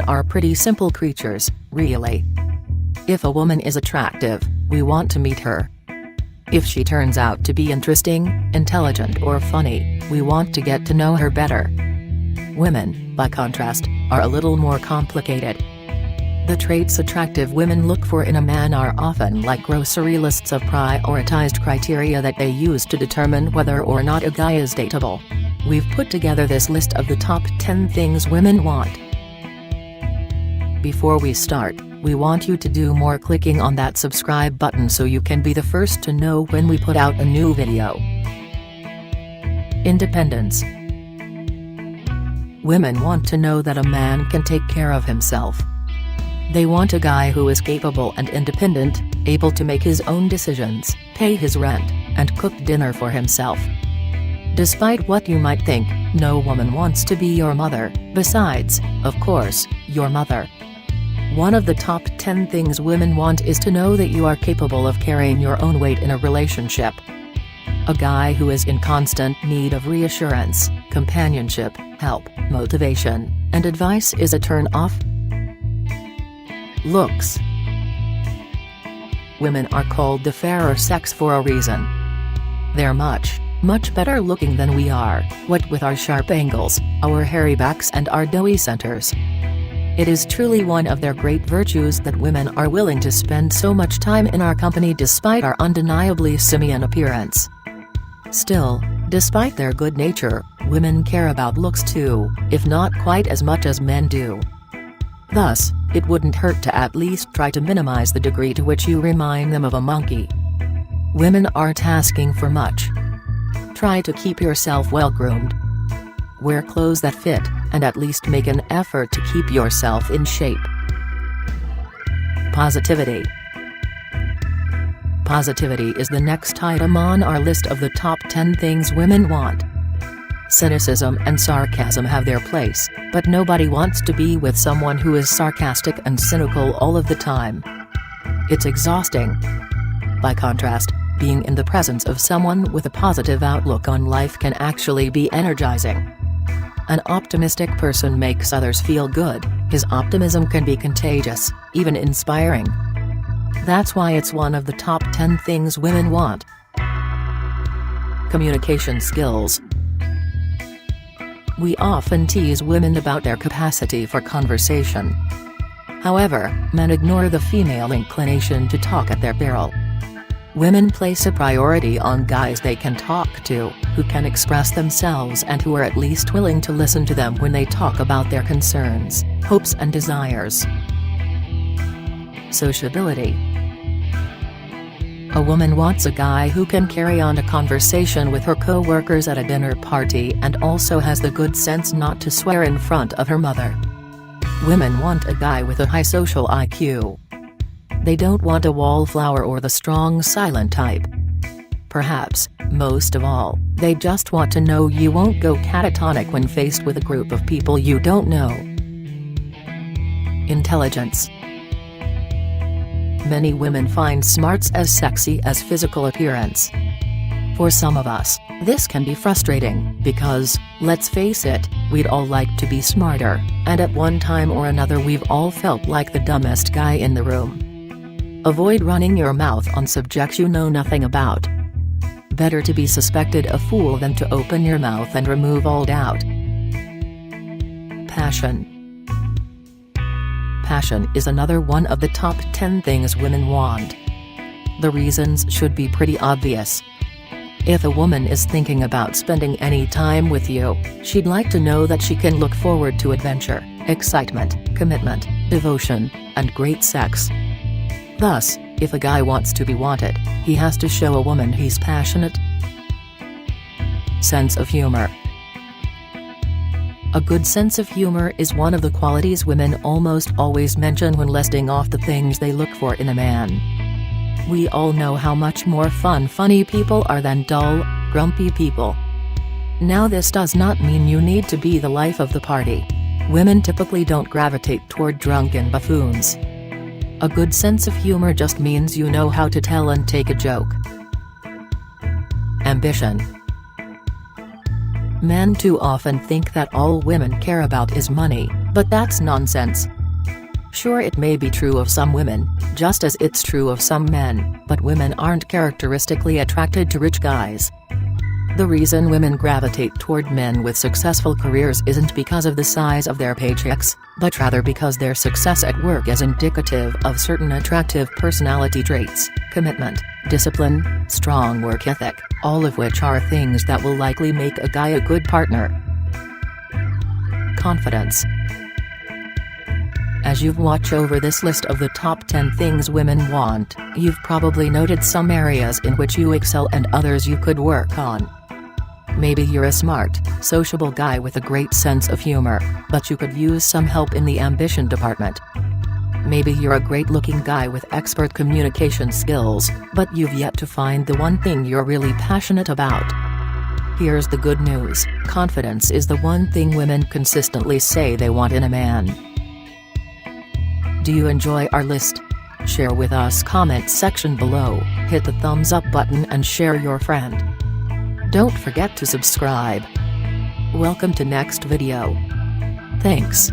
are pretty simple creatures, really. If a woman is attractive, we want to meet her. If she turns out to be interesting, intelligent or funny, we want to get to know her better. Women, by contrast, are a little more complicated. The traits attractive women look for in a man are often like grocery lists of prioritized criteria that they use to determine whether or not a guy is dateable. We've put together this list of the top 10 things women want. Before we start, we want you to do more clicking on that subscribe button so you can be the first to know when we put out a new video. Independence. Women want to know that a man can take care of himself. They want a guy who is capable and independent, able to make his own decisions, pay his rent, and cook dinner for himself. Despite what you might think, no woman wants to be your mother, besides, of course, your mother. One of the top 10 things women want is to know that you are capable of carrying your own weight in a relationship. A guy who is in constant need of reassurance, companionship, help, motivation, and advice is a turn-off. Looks. Women are called the fairer sex for a reason. They're much better looking than we are, what with our sharp angles, our hairy backs and our doughy centers. It is truly one of their great virtues that women are willing to spend so much time in our company despite our undeniably simian appearance. Still, despite their good nature, women care about looks too, if not quite as much as men do. Thus, it wouldn't hurt to at least try to minimize the degree to which you remind them of a monkey. Women aren't asking for much. Try to keep yourself well-groomed. Wear clothes that fit, and at least make an effort to keep yourself in shape. Positivity. Positivity is the next item on our list of the top 10 things women want. Cynicism and sarcasm have their place, but nobody wants to be with someone who is sarcastic and cynical all of the time. It's exhausting. By contrast, being in the presence of someone with a positive outlook on life can actually be energizing. An optimistic person makes others feel good, his optimism can be contagious, even inspiring. That's why it's one of the top 10 things women want. Communication skills. We often tease women about their capacity for conversation. However, men ignore the female inclination to talk at their peril. Women place a priority on guys they can talk to, who can express themselves and who are at least willing to listen to them when they talk about their concerns, hopes and desires. Sociability. A woman wants a guy who can carry on a conversation with her co-workers at a dinner party and also has the good sense not to swear in front of her mother. Women want a guy with a high social IQ. They don't want a wallflower or the strong silent type. Perhaps, most of all, they just want to know you won't go catatonic when faced with a group of people you don't know. Intelligence. Many women find smarts as sexy as physical appearance. For some of us, this can be frustrating, because, let's face it, we'd all like to be smarter, and at one time or another we've all felt like the dumbest guy in the room. Avoid running your mouth on subjects you know nothing about. Better to be suspected a fool than to open your mouth and remove all doubt. Passion. Passion is another one of the top 10 things women want. The reasons should be pretty obvious. If a woman is thinking about spending any time with you, she'd like to know that she can look forward to adventure, excitement, commitment, devotion, and great sex. Thus, if a guy wants to be wanted, he has to show a woman he's passionate. Sense of humor. A good sense of humor is one of the qualities women almost always mention when listing off the things they look for in a man. We all know how much more fun funny people are than dull, grumpy people. Now this does not mean you need to be the life of the party. Women typically don't gravitate toward drunken buffoons. A good sense of humor just means you know how to tell and take a joke. Ambition. Men too often think that all women care about is money, but that's nonsense. Sure, it may be true of some women, just as it's true of some men, but women aren't characteristically attracted to rich guys. The reason women gravitate toward men with successful careers isn't because of the size of their paychecks, but rather because their success at work is indicative of certain attractive personality traits: commitment, discipline, strong work ethic, all of which are things that will likely make a guy a good partner. Confidence. As you've watched over this list of the top 10 things women want, you've probably noted some areas in which you excel and others you could work on. Maybe you're a smart, sociable guy with a great sense of humor, but you could use some help in the ambition department. Maybe you're a great-looking guy with expert communication skills, but you've yet to find the one thing you're really passionate about. Here's the good news: confidence is the one thing women consistently say they want in a man. Do you enjoy our list? Share with us comment section below, hit the thumbs up button and share your friend. Don't forget to subscribe. Welcome to next video. Thanks.